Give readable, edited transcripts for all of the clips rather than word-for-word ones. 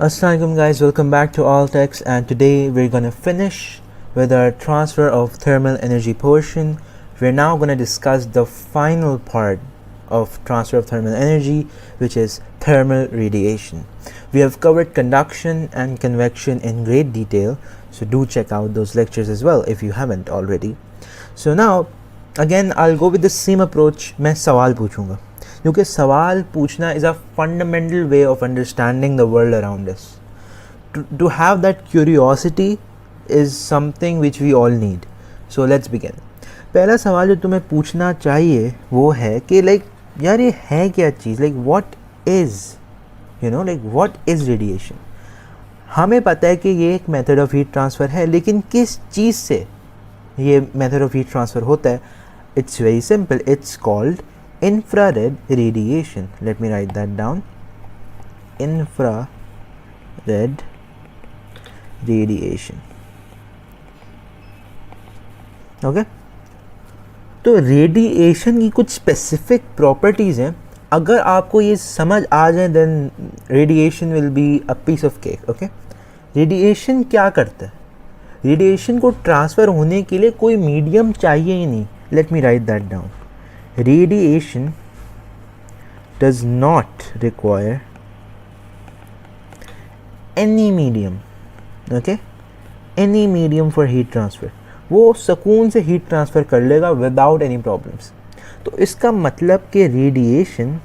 Assalamualaikum guys, welcome back to Altex, and today we're gonna finish with our transfer of thermal energy portion. We're now gonna discuss the final part of transfer of thermal energy, which is thermal radiation. We have covered conduction and convection in great detail, so do check out those lectures as well if you haven't already. So now again I'll go with the same approach. मैं सवाल पूछूंगा क्योंकि सवाल पूछना is a fundamental way of understanding the world around us. To have that curiosity is something which we all need. So let's begin. पहला सवाल जो तुम्हें पूछना चाहिए वो है कि यार ये है क्या चीज़, what is, what is radiation. हमें पता है कि ये एक मेथड ऑफ हीट ट्रांसफ़र है, लेकिन किस चीज़ से ये मेथड ऑफ हीट ट्रांसफ़र होता है? It's very simple. It's called infrared radiation. Let me write that down. Infrared radiation. Okay. तो रेडिएशन की कुछ स्पेसिफिक प्रॉपर्टीज़ हैं. अगर आपको ये समझ आ जाए then radiation will be a piece of cake. Okay, radiation क्या करता है? रेडिएशन को ट्रांसफ़र होने के लिए कोई मीडियम चाहिए ही नहीं. Late me write that down. Radiation does not require any medium, okay? Any medium for heat transfer. वो सुकून से हीट ट्रांसफ़र कर लेगा विदाउट एनी प्रॉब्लम्स. तो इसका मतलब कि radiation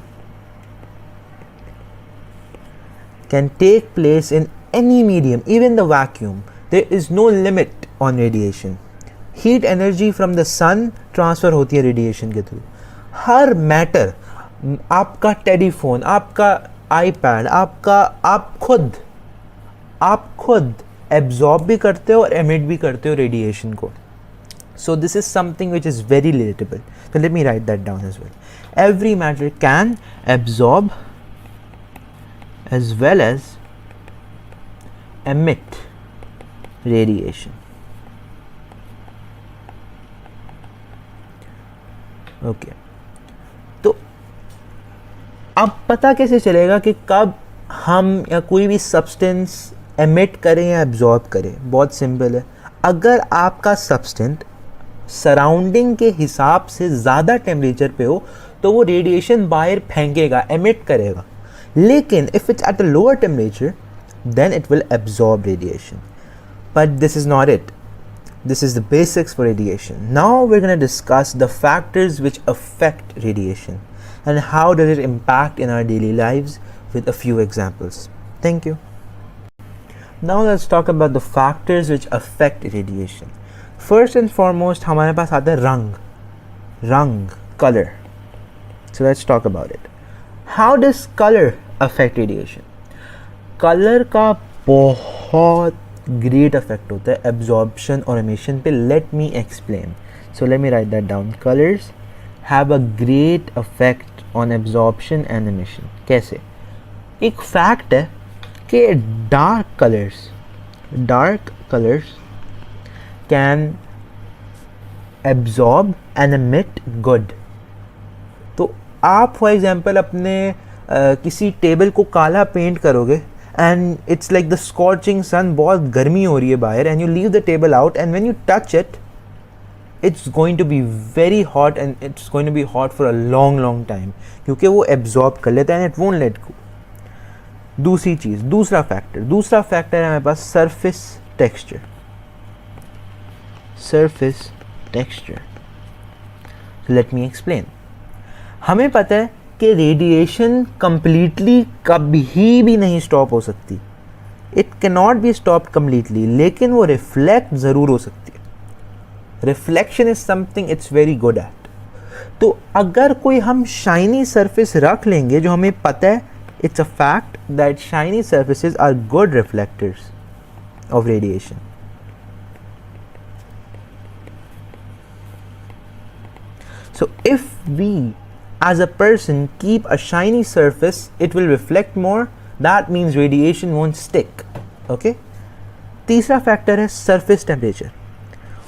can take place in any medium, even the vacuum. There is no limit on radiation. Heat energy from the sun transfer होती है रेडिएशन के थ्रू. हर मैटर, आपका टेलीफोन, आपका आईपैड, आप खुद एब्जॉर्ब भी करते हो और एमिट भी करते हो रेडिएशन को. So this is something which is very relatable. तो let me write that down as well. Every matter can absorb as well as emit radiation. Okay, तो अब पता कैसे चलेगा कि कब हम या कोई भी सब्सटेंस एमिट करें या एब्जॉर्ब करें? बहुत सिंपल है. अगर आपका सब्सटेंस सराउंडिंग के हिसाब से ज़्यादा टेम्परेचर पे हो तो वो रेडिएशन बाहर फेंकेगा, एमिट करेगा. लेकिन if it's at a lower temperature then it will absorb radiation. But this is not it. This is the basics for radiation. Now we're going to discuss the factors which affect radiation and how does it impact in our daily lives with a few examples. Thank you. Now let's talk about the factors which affect radiation. First and foremost, हमारे पास आता है रंग, color. So let's talk about it. How does color affect radiation? Color का बहुत great effect होता है absorption और emission पे. Let me explain. So let me write that down. Colours have a great effect on absorption and emission. कैसे? एक fact है कि dark colours can absorb and emit good. तो आप फॉर एग्जांपल अपने किसी टेबल को काला पेंट करोगे and it's like the scorching sun, बहुत गर्मी हो रही है बाहर, and you leave the table out and when you touch it it's going to be very hot and it's going to be hot for a long time क्योंकि वो absorb कर लेता है and it won't let go. दूसरा factor है हमारे पास surface texture. Let me explain. हमें पता है कि रेडिएशन कम्प्लीटली कभी भी नहीं स्टॉप हो सकती. It can not be stop completely, लेकिन वो रिफ्लेक्ट ज़रूर हो सकती है. Reflection is something it's very good at. तो अगर कोई हम शाइनी सरफेस रख लेंगे, जो हमें पता है it's a fact that shiny surfaces are good reflectors of radiation. So if we as a person keep a shiny surface, it will reflect more. That means radiation won't stick. Okay. तीसरा factor है surface temperature.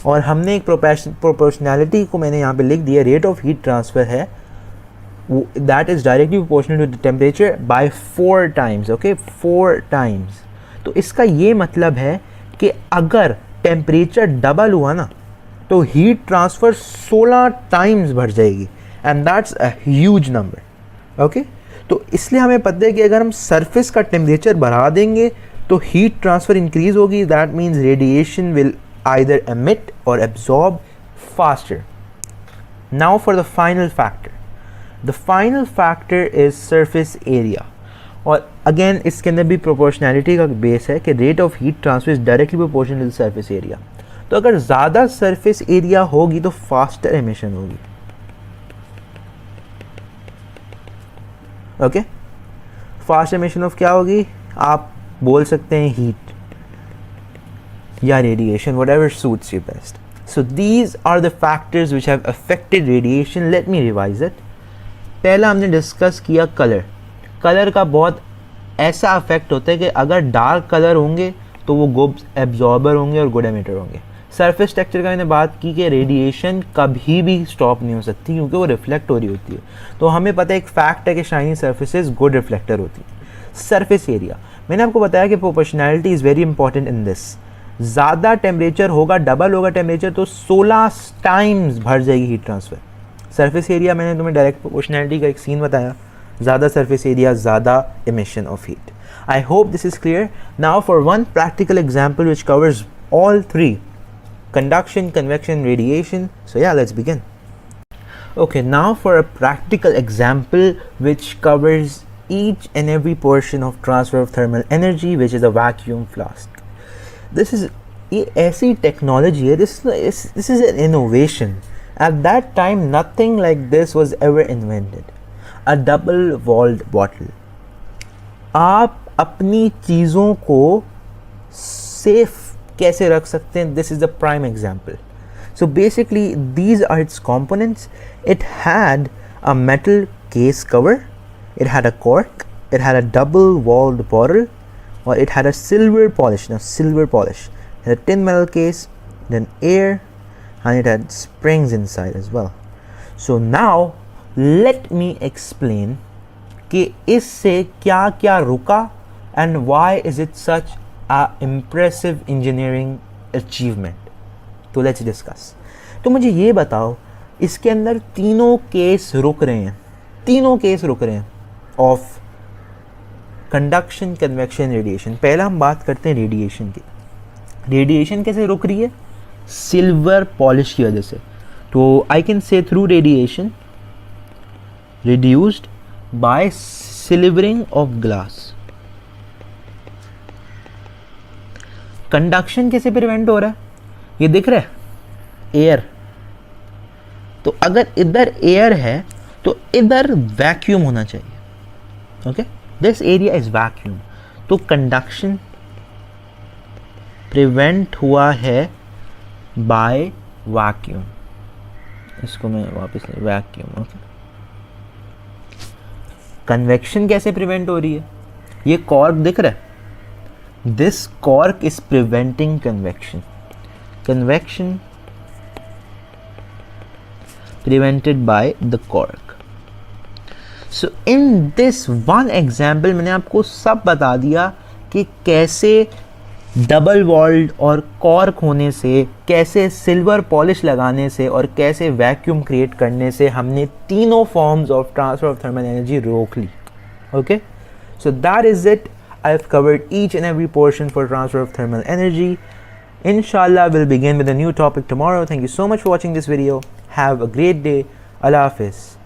और हमने एक proportionality को मैंने यहाँ पे लिख दिया. रेट ऑफ हीट ट्रांसफ़र है that is directly proportional to the temperature by 4 times. Okay, 4 times. तो इसका ये मतलब है कि अगर टेम्परेचर डबल हुआ ना तो हीट ट्रांसफ़र 16 टाइम्स बढ़ जाएगी, and that's a huge number. Okay, तो इसलिए हमें पता है कि अगर हम सरफेस का टेम्परेचर बढ़ा देंगे तो हीट ट्रांसफ़र इंक्रीज होगी. That means radiation will either emit और absorb faster. Now for the final factor. The final factor is surface area. और अगेन इसके अंदर भी प्रोपोर्शनैलिटी का बेस है कि rate of heat transfer is directly proportional to surface area. तो अगर ज़्यादा सरफेस एरिया होगी तो फास्टर एमिशन होगी. ओके, फास्ट एमिशन ऑफ क्या होगी, आप बोल सकते हैं हीट या radiation, whatever suits you best. So these are the factors which have affected radiation. Let me revise it. पहला हमने डिस्कस किया कलर. कलर का बहुत ऐसा अफेक्ट होता है कि अगर डार्क कलर होंगे तो वो गुड एब्जॉर्बर होंगे और गुड एमिटर होंगे. सरफेस टेक्सचर का मैंने बात की कि रेडिएशन कभी भी स्टॉप नहीं हो सकती क्योंकि वो रिफ्लेक्ट हो रही होती है. तो हमें पता है एक फैक्ट है कि शाइनी सर्फेसेस गुड रिफ्लेक्टर होती है. सरफेस एरिया, मैंने आपको बताया कि proportionality is very important in this. ज़्यादा टेम्परेचर होगा, डबल होगा टेम्परेचर, तो 16 टाइम्स बढ़ जाएगी हीट ट्रांसफ़र. सरफेस एरिया मैंने तुम्हें डायरेक्ट प्रोपोर्शनैलिटी का एक सीन बताया. ज़्यादा सरफेस एरिया, ज़्यादा emission of heat. I hope this is clear. Now for one practical example which covers all three: conduction, convection, radiation. So yeah, let's begin. Okay, now for a practical example which covers each and every portion of transfer of thermal energy, which is a vacuum flask. This is ये ऐसी technology है, this is an innovation. At that time, nothing like this was ever invented. A double walled bottle. आप अपनी चीज़ों को safe कैसे रख सकते हैं? This is the prime example. So basically these are its components. It had a metal case cover, it had a cork, it had a double walled bottle, or it had a silver polish. Now silver polish, it had a tin metal case, then air, and it had springs inside as well. So now let me explain कि इससे क्या क्या रुका and why is it such a impressive engineering achievement. तो let's discuss. तो मुझे ये बताओ, इसके अंदर तीनों केस रुक रहे हैं ऑफ कंडक्शन, कन्वेक्शन, रेडिएशन. पहला हम बात करते हैं रेडिएशन की. रेडिएशन कैसे रुक रही है? सिल्वर पॉलिश की वजह से. तो I can say through radiation reduced by silvering of glass. Conduction कैसे प्रिवेंट हो रहा है? ये दिख रहा है, एयर. तो अगर इधर एयर है तो इधर वैक्यूम होना चाहिए. Okay, this area is vacuum. तो कंडक्शन प्रिवेंट हुआ है बाय वैक्यूम. इसको मैं वापस ले, वैक्यूम. ओके, कन्वेक्शन कैसे प्रिवेंट हो रही है? ये कॉर्क दिख रहा है, this cork is preventing convection. Convection prevented by the cork. So in this one example मैंने आपको सब बता दिया कि कैसे डबल वॉल्ड और कॉर्क होने से, कैसे सिल्वर पॉलिश लगाने से और कैसे वैक्यूम क्रिएट करने से हमने तीनों forms of transfer of thermal energy रोक ली. Okay, so that is it. I have covered each and every portion for transfer of thermal energy. Inshallah, we'll begin with a new topic tomorrow. Thank you so much for watching this video. Have a great day. Allah Hafiz.